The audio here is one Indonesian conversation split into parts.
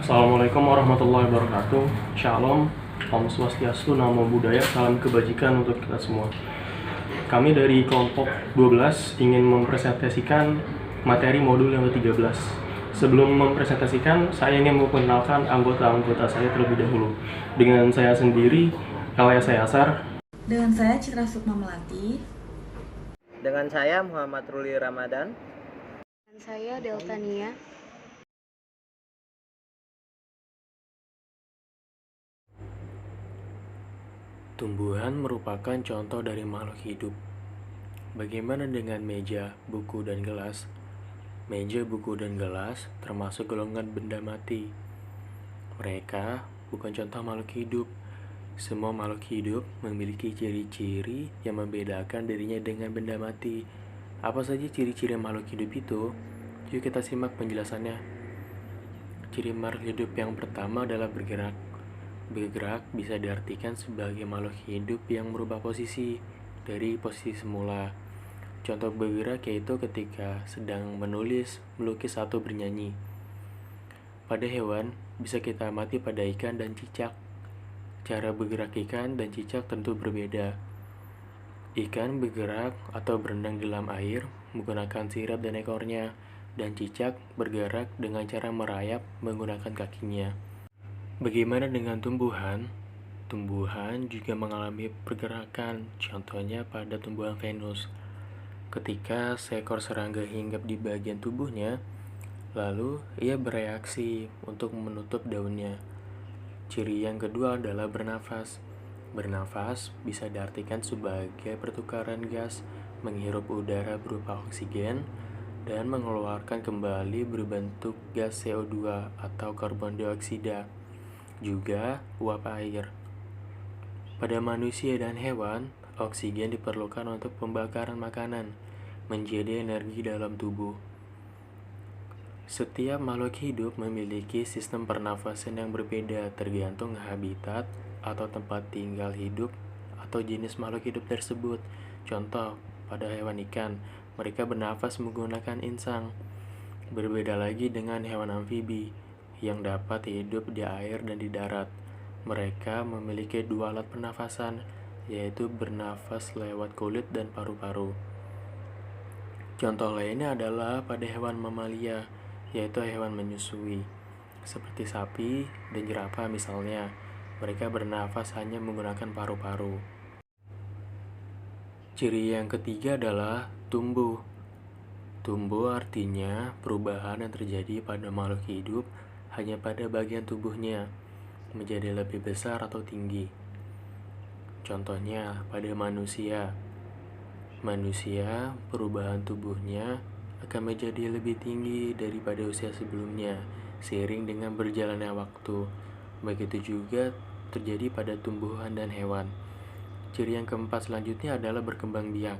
Assalamualaikum warahmatullahi wabarakatuh. Shalom, Om Swastiastu, Namo Buddhaya, salam kebajikan untuk kita semua. Kami dari kelompok 12 ingin mempresentasikan materi modul yang ke-13. Sebelum mempresentasikan, saya ingin memperkenalkan anggota-anggota saya terlebih dahulu. Dengan saya sendiri, Elias Yasar. Dengan saya Citra Sukma Melati. Dengan saya Muhammad Ruli Ramadan. Dan saya Deltania. Tumbuhan merupakan contoh dari makhluk hidup. Bagaimana dengan meja, buku, dan gelas? Meja, buku, dan gelas termasuk golongan benda mati. Mereka bukan contoh makhluk hidup. Semua makhluk hidup memiliki ciri-ciri yang membedakan dirinya dengan benda mati. Apa saja ciri-ciri makhluk hidup itu? Yuk kita simak penjelasannya. Ciri makhluk hidup yang pertama adalah bergerak. Bergerak bisa diartikan sebagai makhluk hidup yang merubah posisi dari posisi semula. Contoh bergerak yaitu ketika sedang menulis, melukis, atau bernyanyi. Pada hewan, bisa kita amati pada ikan dan cicak. Cara bergerak ikan dan cicak tentu berbeda. Ikan bergerak atau berenang di dalam air menggunakan sirip dan ekornya, dan cicak bergerak dengan cara merayap menggunakan kakinya. Bagaimana dengan tumbuhan? Tumbuhan juga mengalami pergerakan, contohnya pada tumbuhan Venus. Ketika seekor serangga hinggap di bagian tubuhnya, lalu ia bereaksi untuk menutup daunnya. Ciri yang kedua adalah bernafas. Bernafas bisa diartikan sebagai pertukaran gas, menghirup udara berupa oksigen, dan mengeluarkan kembali berbentuk gas CO2 atau karbon dioksida, juga uap air. Pada manusia dan hewan, oksigen diperlukan untuk pembakaran makanan, menjadi energi dalam tubuh. Setiap makhluk hidup memiliki sistem pernafasan yang berbeda tergantung habitat atau tempat tinggal hidup atau jenis makhluk hidup tersebut. Contoh, pada hewan ikan, mereka bernafas menggunakan insang. Berbeda lagi dengan hewan amfibi yang dapat hidup di air dan di darat. Mereka memiliki dua alat pernafasan, yaitu bernafas lewat kulit dan paru-paru. Contoh lainnya adalah pada hewan mamalia, yaitu hewan menyusui, seperti sapi dan jerapah misalnya. Mereka bernafas hanya menggunakan paru-paru. Ciri yang ketiga adalah tumbuh. Tumbuh artinya perubahan yang terjadi pada makhluk hidup hanya pada bagian tubuhnya, menjadi lebih besar atau tinggi. Contohnya pada manusia. Manusia, perubahan tubuhnya akan menjadi lebih tinggi daripada usia sebelumnya, seiring dengan berjalannya waktu. Begitu juga terjadi pada tumbuhan dan hewan. Ciri yang keempat selanjutnya adalah berkembang biak.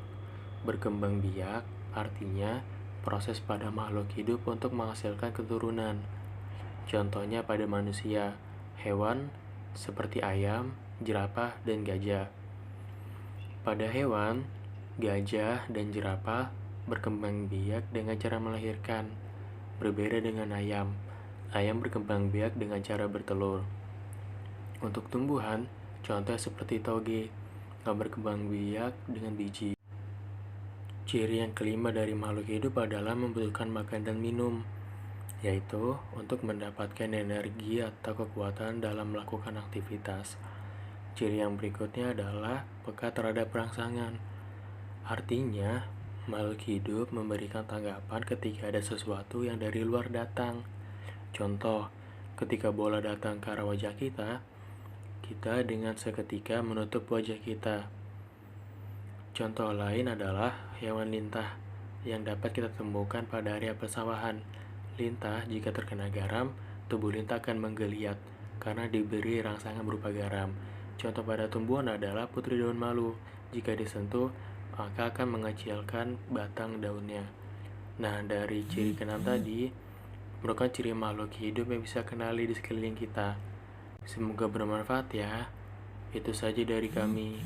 Berkembang biak artinya proses pada makhluk hidup untuk menghasilkan keturunan. Contohnya pada manusia, hewan seperti ayam, jerapah, dan gajah. Pada hewan, gajah dan jerapah berkembang biak dengan cara melahirkan. Berbeda dengan ayam. Ayam berkembang biak dengan cara bertelur. Untuk tumbuhan, contoh seperti toge, berkembang biak dengan biji. Ciri yang kelima dari makhluk hidup adalah membutuhkan makan dan minum, yaitu untuk mendapatkan energi atau kekuatan dalam melakukan aktivitas. Ciri yang berikutnya adalah peka terhadap rangsangan. Artinya, makhluk hidup memberikan tanggapan ketika ada sesuatu yang dari luar datang. Contoh, ketika bola datang ke arah wajah kita dengan seketika menutup wajah kita. Contoh lain adalah hewan lintah yang dapat kita temukan pada area persawahan. Lintah jika terkena garam, tubuh lintah akan menggeliat karena diberi rangsangan berupa garam. Contoh pada tumbuhan adalah putri daun malu. Jika disentuh, maka akan mengecilkan batang daunnya. Nah, dari ciri keenam tadi, merupakan ciri makhluk hidup yang bisa kenali di sekeliling kita. Semoga bermanfaat ya. Itu saja dari kami.